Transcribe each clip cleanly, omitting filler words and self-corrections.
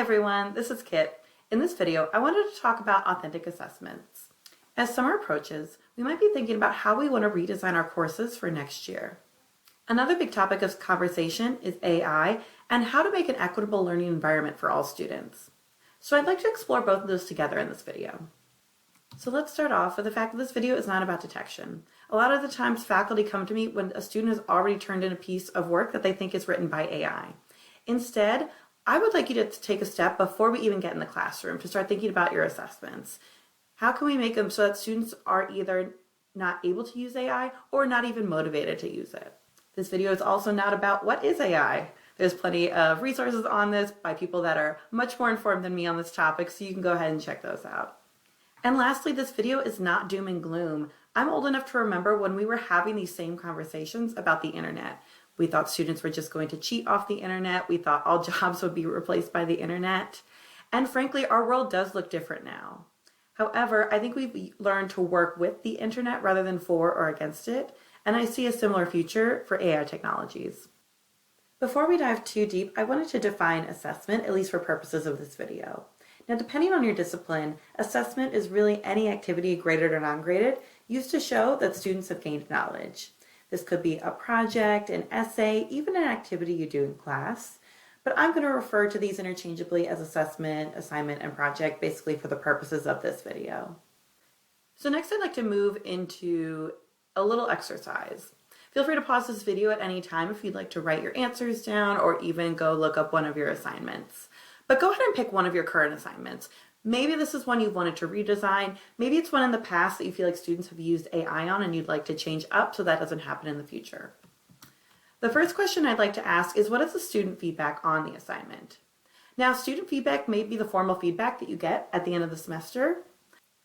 everyone, this is Kit. In this video, I wanted to talk about authentic assessments. As summer approaches, we might be thinking about how we want to redesign our courses for next year. Another big topic of conversation is AI and how to make an equitable learning environment for all students. So I'd like to explore both of those together in this video. So let's start off with the fact that this video is not about detection. A lot of the times faculty come to me when a student has already turned in a piece of work that they think is written by AI. Instead, I would like you to take a step before we even get in the classroom to start thinking about your assessments. How can we make them so that students are either not able to use AI or not even motivated to use it? This video is also not about what is AI. There's plenty of resources on this by people that are much more informed than me on this topic, so you can go ahead and check those out. And lastly, this video is not doom and gloom. I'm old enough to remember when we were having these same conversations about the internet. We thought students were just going to cheat off the internet. We thought all jobs would be replaced by the internet. And frankly, our world does look different now. However, I think we've learned to work with the internet rather than for or against it. And I see a similar future for AI technologies. Before we dive too deep, I wanted to define assessment, at least for purposes of this video. Now, depending on your discipline, assessment is really any activity, graded or non-graded, used to show that students have gained knowledge. This could be a project, an essay, even an activity you do in class. But I'm going to refer to these interchangeably as assessment, assignment, and project, basically for the purposes of this video. So next I'd like to move into a little exercise. Feel free to pause this video at any time if you'd like to write your answers down or even go look up one of your assignments. But go ahead and pick one of your current assignments. Maybe this is one you've wanted to redesign. Maybe it's one in the past that you feel like students have used AI on and you'd like to change up so that doesn't happen in the future. The first question I'd like to ask is, what is the student feedback on the assignment? Now, student feedback may be the formal feedback that you get at the end of the semester,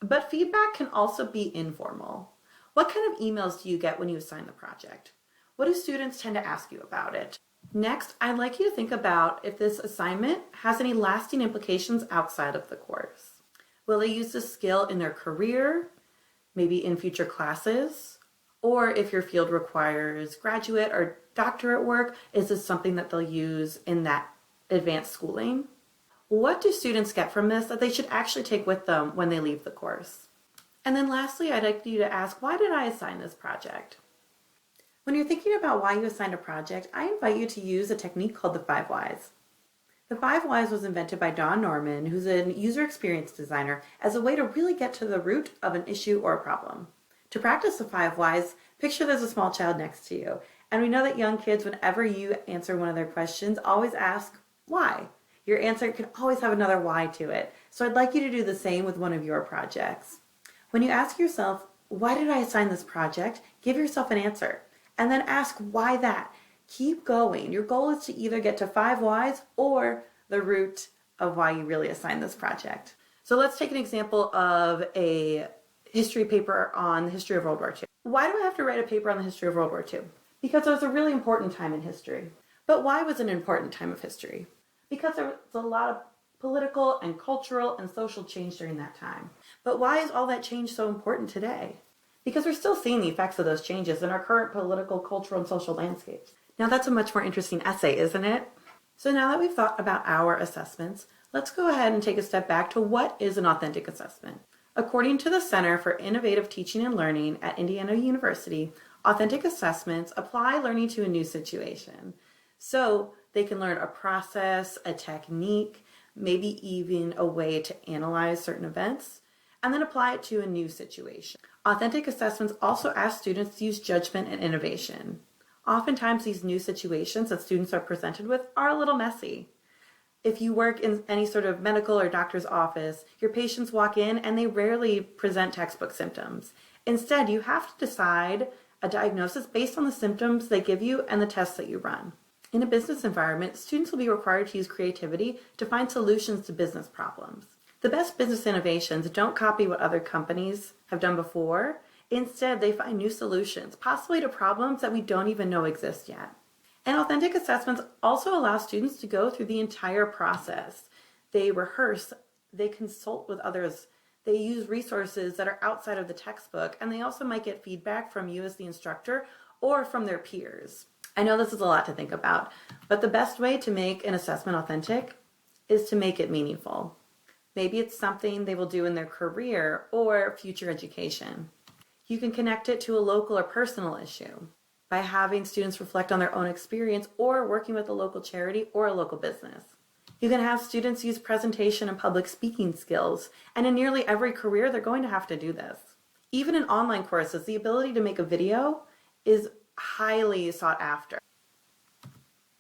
but feedback can also be informal. What kind of emails do you get when you assign the project? What do students tend to ask you about it? Next, I'd like you to think about if this assignment has any lasting implications outside of the course. Will they use this skill in their career, maybe in future classes? Or if your field requires graduate or doctorate work, is this something that they'll use in that advanced schooling? What do students get from this that they should actually take with them when they leave the course? And then lastly, I'd like you to ask, why did I assign this project? When you're thinking about why you assigned a project, I invite you to use a technique called the 5 whys. The 5 whys was invented by Don Norman, who's a user experience designer, as a way to really get to the root of an issue or a problem. To practice the 5 whys, picture there's a small child next to you. And we know that young kids, whenever you answer one of their questions, always ask, why? Your answer can always have another why to it. So I'd like you to do the same with one of your projects. When you ask yourself, why did I assign this project? Give yourself an answer. And then ask why that. Keep going. Your goal is to either get to 5 whys or the root of why you really assigned this project. So let's take an example of a history paper on the history of World War II. Why do I have to write a paper on the history of World War II? Because it was a really important time in history. But why was it an important time of history? Because there was a lot of political and cultural and social change during that time. But why is all that change so important today? Because we're still seeing the effects of those changes in our current political, cultural, and social landscapes. Now that's a much more interesting essay, isn't it? So now that we've thought about our assessments, let's go ahead and take a step back to what is an authentic assessment. According to the Center for Innovative Teaching and Learning at Indiana University, authentic assessments apply learning to a new situation. So they can learn a process, a technique, maybe even a way to analyze certain events, and then apply it to a new situation. Authentic assessments also ask students to use judgment and innovation. Oftentimes, these new situations that students are presented with are a little messy. If you work in any sort of medical or doctor's office, your patients walk in and they rarely present textbook symptoms. Instead, you have to decide a diagnosis based on the symptoms they give you and the tests that you run. In a business environment, students will be required to use creativity to find solutions to business problems. The best business innovations don't copy what other companies have done before. Instead, they find new solutions, possibly to problems that we don't even know exist yet. And authentic assessments also allow students to go through the entire process. They rehearse, they consult with others, they use resources that are outside of the textbook, and they also might get feedback from you as the instructor or from their peers. I know this is a lot to think about, but the best way to make an assessment authentic is to make it meaningful. Maybe it's something they will do in their career or future education. You can connect it to a local or personal issue by having students reflect on their own experience or working with a local charity or a local business. You can have students use presentation and public speaking skills, and in nearly every career, they're going to have to do this. Even in online courses, the ability to make a video is highly sought after.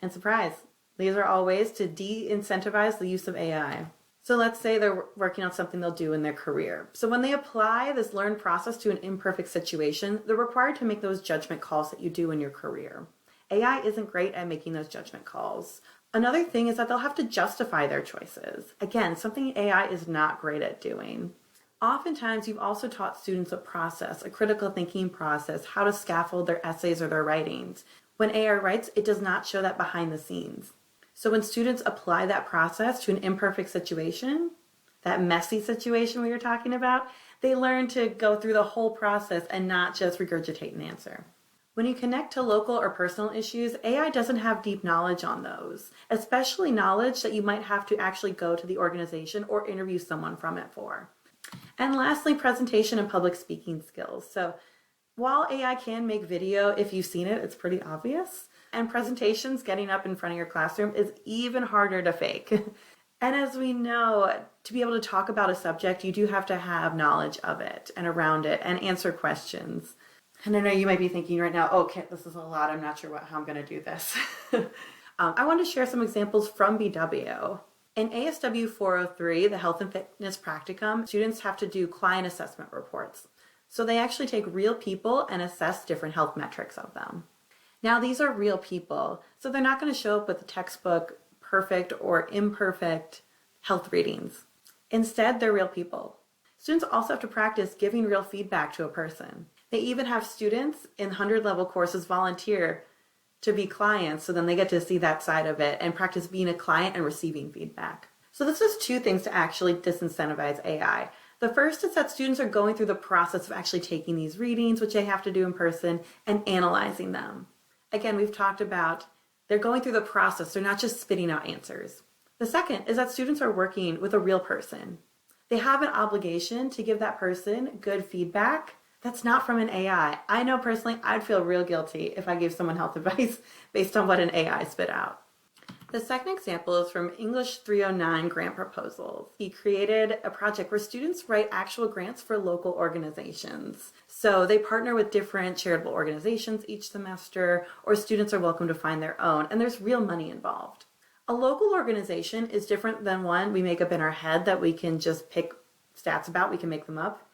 And surprise, these are all ways to de-incentivize the use of AI. So let's say they're working on something they'll do in their career. So when they apply this learned process to an imperfect situation, they're required to make those judgment calls that you do in your career. AI isn't great at making those judgment calls. Another thing is that they'll have to justify their choices. Again, something AI is not great at doing. Oftentimes, you've also taught students a process, a critical thinking process, how to scaffold their essays or their writings. When AI writes, it does not show that behind the scenes. So when students apply that process to an imperfect situation, that messy situation we were talking about, they learn to go through the whole process and not just regurgitate an answer. When you connect to local or personal issues, AI doesn't have deep knowledge on those, especially knowledge that you might have to actually go to the organization or interview someone from it for. And lastly, presentation and public speaking skills. So while AI can make video, if you've seen it, it's pretty obvious. And presentations, getting up in front of your classroom, is even harder to fake. And as we know, to be able to talk about a subject, you do have to have knowledge of it and around it and answer questions. And I know you might be thinking right now, okay, this is a lot. I'm not sure how I'm going to do this. I want to share some examples from BW. In ASW 403, the Health and Fitness Practicum, students have to do client assessment reports. So they actually take real people and assess different health metrics of them. Now, these are real people, so they're not going to show up with a textbook perfect or imperfect health readings. Instead, they're real people. Students also have to practice giving real feedback to a person. They even have students in 100-level courses volunteer to be clients, so then they get to see that side of it and practice being a client and receiving feedback. So this is two things to actually disincentivize AI. The first is that students are going through the process of actually taking these readings, which they have to do in person, and analyzing them. Again, we've talked about they're going through the process. They're not just spitting out answers. The second is that students are working with a real person. They have an obligation to give that person good feedback that's not from an AI. I know personally I'd feel real guilty if I gave someone health advice based on what an AI spit out. The second example is from English 309 grant proposals. He created a project where students write actual grants for local organizations. So they partner with different charitable organizations each semester, or students are welcome to find their own, and there's real money involved. A local organization is different than one we make up in our head that we can just pick stats about, we can make them up.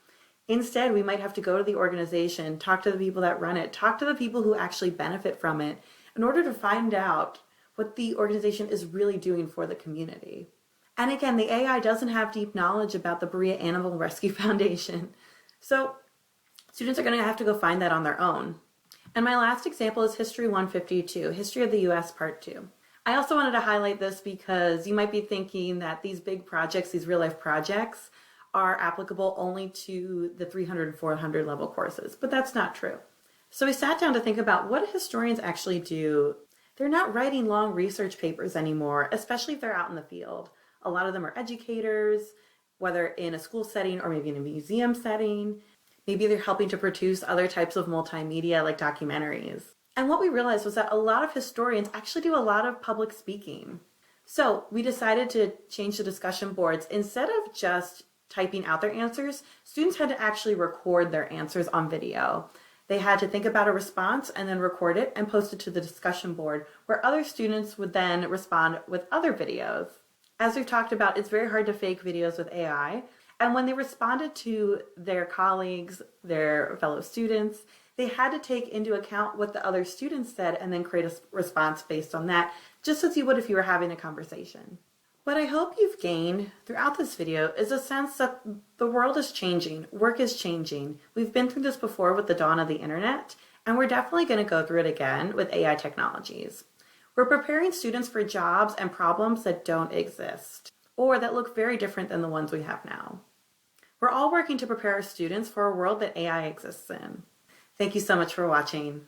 Instead, we might have to go to the organization, talk to the people that run it, talk to the people who actually benefit from it in order to find out what the organization is really doing for the community. And again, the AI doesn't have deep knowledge about the Berea Animal Rescue Foundation. So students are going to have to go find that on their own. And my last example is History 152, History of the U.S. Part 2. I also wanted to highlight this because you might be thinking that these big projects, these real-life projects, are applicable only to the 300 and 400 level courses, but that's not true. So we sat down to think about what historians actually do. They're not writing long research papers anymore, especially if they're out in the field. A lot of them are educators, whether in a school setting or maybe in a museum setting. Maybe they're helping to produce other types of multimedia like documentaries. And what we realized was that a lot of historians actually do a lot of public speaking. So we decided to change the discussion boards. Instead of just typing out their answers, students had to actually record their answers on video. They had to think about a response and then record it and post it to the discussion board where other students would then respond with other videos. As we've talked about, it's very hard to fake videos with AI. And when they responded to their colleagues, their fellow students, they had to take into account what the other students said and then create a response based on that, just as you would if you were having a conversation. What I hope you've gained throughout this video is a sense that the world is changing, work is changing. We've been through this before with the dawn of the internet, and we're definitely going to go through it again with AI technologies. We're preparing students for jobs and problems that don't exist, or that look very different than the ones we have now. We're all working to prepare our students for a world that AI exists in. Thank you so much for watching.